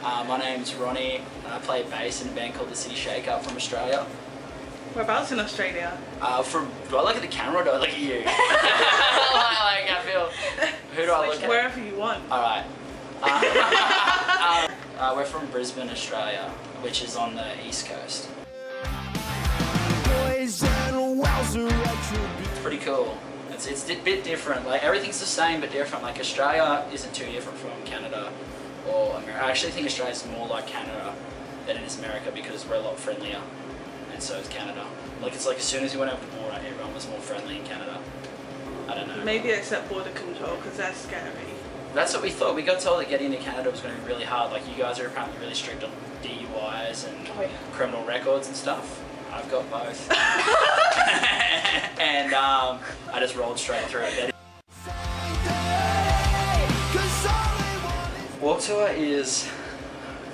My name's Ronnie, and I play bass in a band called the Shakeup from Australia. Whereabouts in Australia? Do I look at the camera or do I look at you? I feel, who do I look at? Wherever you want. Alright. We're from Brisbane, Australia, which is on the east coast. It's pretty cool. It's a bit different. Like, everything's the same but different. Like, Australia isn't too different from Canada or America. I actually think Australia's more like Canada than it is America because we're a lot friendlier, and so is Canada. Like, it's like as soon as you went over the border, everyone was more friendly in Canada. I don't know. Maybe except border control because they're scary. That's what we thought. We got told that getting into Canada was going to be really hard. Like, you guys are apparently really strict on DUIs and criminal records and stuff. I've got both. And I just rolled straight through it. Warped Tour is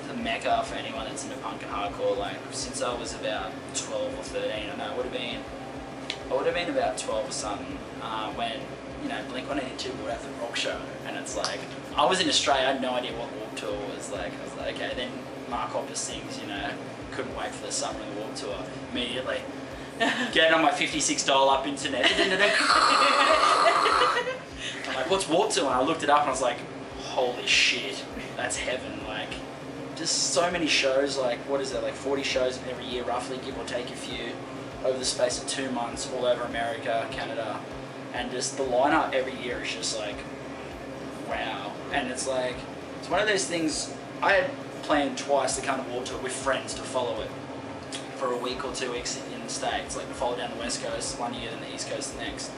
the mecca for anyone that's into punk and hardcore. Like, since I was about 12 or 13, I know I would have been about 12 or something when, you know, Blink-182 were at the rock show, and it's like, I was in Australia, I had no idea what Warped Tour was like. I was like, okay, then Mark Hoppus sings, you know, couldn't wait for the summer of the Warped Tour. Immediately, getting on my 56 dial-up internet. I'm like, what's Warped Tour? And I looked it up and I was like, holy shit, that's heaven. Like, just so many shows, like, what is it, like 40 shows every year roughly, give or take a few, over the space of 2 months, all over America, Canada, and just the lineup every year is just like, wow. And it's like, it's one of those things. I had planned twice to come to Warped Tour with friends to follow it for a week or 2 weeks in the States, like to follow down the West Coast one year and the East Coast the next.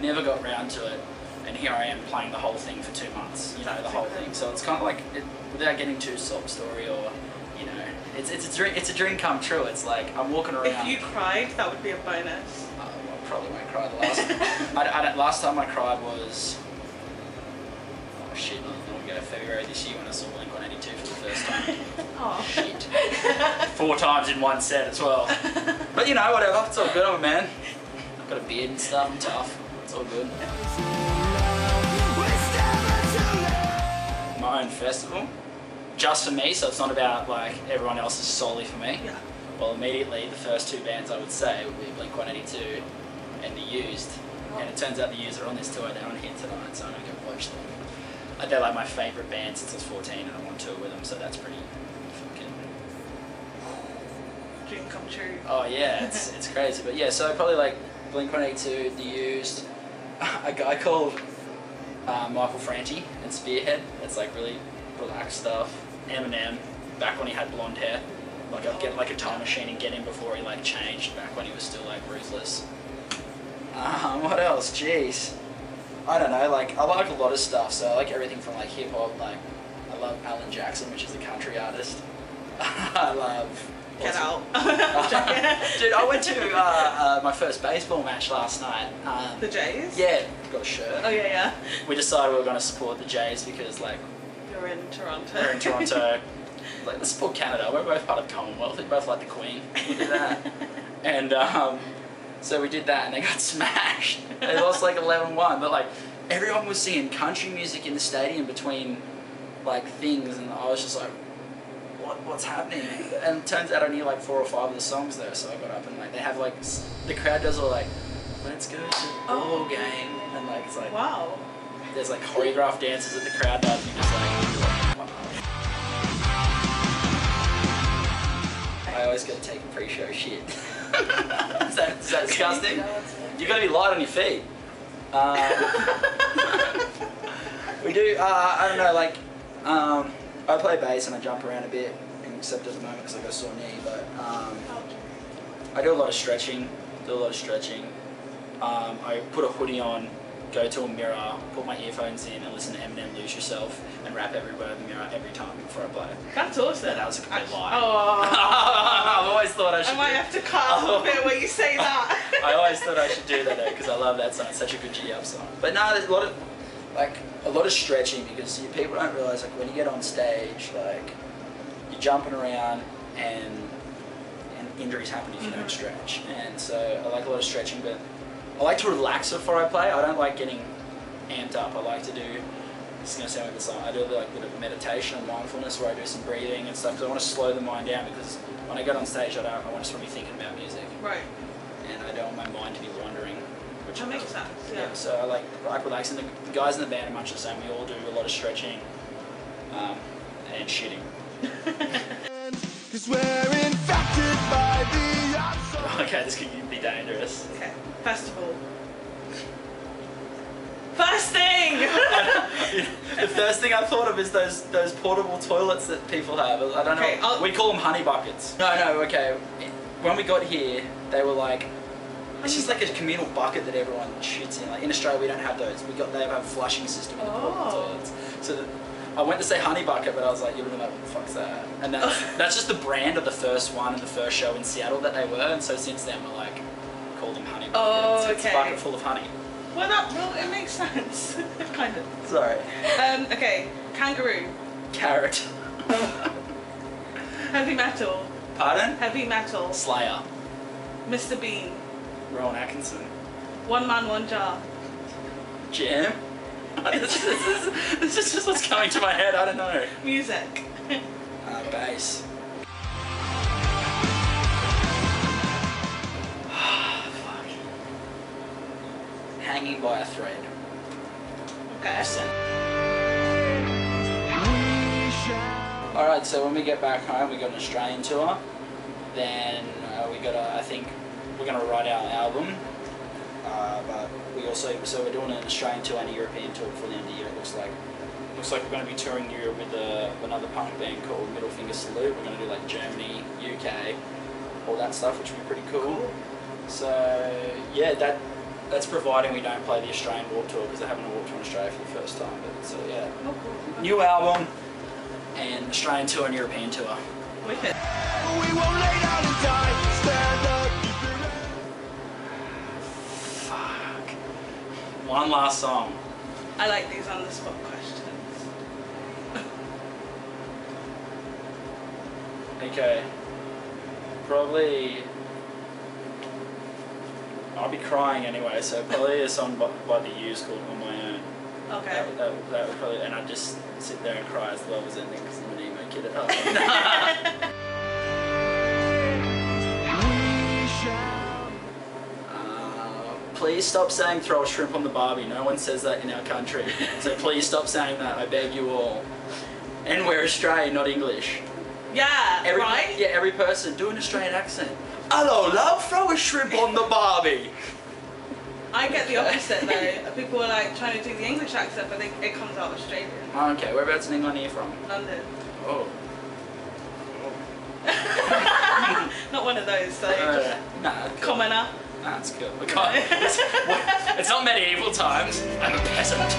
Never got round to it, and here I am playing the whole thing for 2 months, you know, the whole thing. So it's kind of like, without getting too sob story or, you know, it's a dream come true. It's like, I'm walking around. If you cried, that would be a bonus. I probably won't cry the last last time I cried was, oh shit, we go February this year when I saw Blink-182 for the first time. Oh shit. 4 times in one set as well. But you know, whatever, it's all good, I'm a man. I've got a beard and stuff, I'm tough. It's all good. My own festival, just for me, so it's not about like everyone else, is solely for me. Yeah. Well, immediately the first 2 bands I would say would be Blink-182 and The Used. And it turns out The Used are on this tour, they're on here tonight, so I'm going to go watch them. They're like my favourite band since I was 14 and I'm on tour with them, so that's pretty fucking... Dream come true. Oh yeah, it's crazy. But yeah, so probably like Blink-182, The Used, a guy called Michael Franti and Spearhead, that's like really relaxed stuff. Eminem, back when he had blonde hair. Like, I'd get like a time machine and get him before he like changed, back when he was still like ruthless. What else? Jeez. I don't know, like, I like a lot of stuff, so I like everything from like hip hop, like, I love Alan Jackson, which is a country artist. I love... Get out. Dude, I went to my first baseball match last night. The Jays? Yeah, got a shirt. Oh yeah, yeah. We decided we were going to support the Jays because, like... You're in Toronto. We're in Toronto. Like, let's support Canada. We're both part of the Commonwealth. We both like the Queen. We did that. And, so we did that and they got smashed. They lost like 11-1, but like everyone was singing country music in the stadium between like things, and I was just like, what's happening? And it turns out I knew like 4 or 5 of the songs there, so I got up and like they have like, the crowd does all like, let's go to the ball game, and like it's like, wow. There's like choreographed dances that the crowd does, and you're just like, wow. I always gotta take a pre-show shit. Is that disgusting? No, You gotta be light on your feet. We do, I don't know, like, I play bass and I jump around a bit, except at the moment because I got a sore knee, but I do a lot of stretching, I put a hoodie on, go to a mirror, put my earphones in and listen to Eminem Lose Yourself and rap every word in the mirror every time before I play. That's awesome. That was a complete lie. Oh. I've always thought I should I might have to cut out a little bit where you say that. I always thought I should do that though, because I love that song. It's such a good G-up song. But no, there's a lot of stretching, because people don't realise, like, when you get on stage, like, you're jumping around and injuries happen if you don't stretch. And so I like a lot of stretching, but I like to relax before I play. I don't like getting amped up. I like to do This is gonna sound like this. I do like a bit of meditation and mindfulness where I do some breathing and stuff because I want to slow the mind down because when I get on stage, I just want to be thinking about music. Right. And I don't want my mind to be wandering. Which That makes sense. Yeah. So I like relaxing. The guys in the band are much the same. We all do a lot of stretching and shitting. Cause we're infected by the Okay, this could be dangerous. Okay. Festival. First thing. The first thing I thought of is those portable toilets that people have. I don't Okay, know. We call them honey buckets. No, okay. When we got here, they were like, it's just like a communal bucket that everyone shits in. Like in Australia, we don't have those. They have a flushing system in the portable toilets. So I went to say honey bucket, but I was like, you wouldn't know what the fuck's that. And that's just the brand of the first one and the first show in Seattle that they were. And so since then, we're like, call them honey buckets. Oh, okay. It's a bucket full of honey. Well, it makes sense. Kind of. Sorry. Okay. Kangaroo. Carrot. Heavy metal. Pardon? Heavy metal. Slayer. Mr. Bean. Rowan Atkinson. One man, one jar. Jam. This is just what's coming to my head. I don't know. Music. Bass. Fuck. Hanging by a thread. Okay. Alright, so when we get back home, we got an Australian tour. Then I think we're gonna write our album. But we also, so we're doing an Australian tour and a European tour before the end of the year. It looks like we're going to be touring Europe with another punk band called Middle Finger Salute. We're going to do like Germany, UK, all that stuff, which will be pretty cool. So yeah, that's providing we don't play the Australian Warped Tour because I haven't walked to Australia for the first time. But so yeah, new album and Australian tour and European tour. Wicked. We won't lay down and die. Stand up. One last song. I like these on the spot questions. Okay. Probably. I'll be crying anyway, so probably a song by The Used called On My Own. Okay. That would probably, and I'd just sit there and cry as the love was ending because I'm an emo kid at heart. Please stop saying throw a shrimp on the barbie. No one says that in our country. So please stop saying that. I beg you all. And we're Australian, not English. Yeah, right? Yeah, every person. Do an Australian accent. Hello, love. Throw a shrimp on the barbie. I get the opposite though. People are like trying to do the English accent, but it comes out Australian. Okay, whereabouts in England are you from? London. Oh. Not one of those, so Nah. commoner. Nah, it's cool. It's not medieval times. I'm a peasant.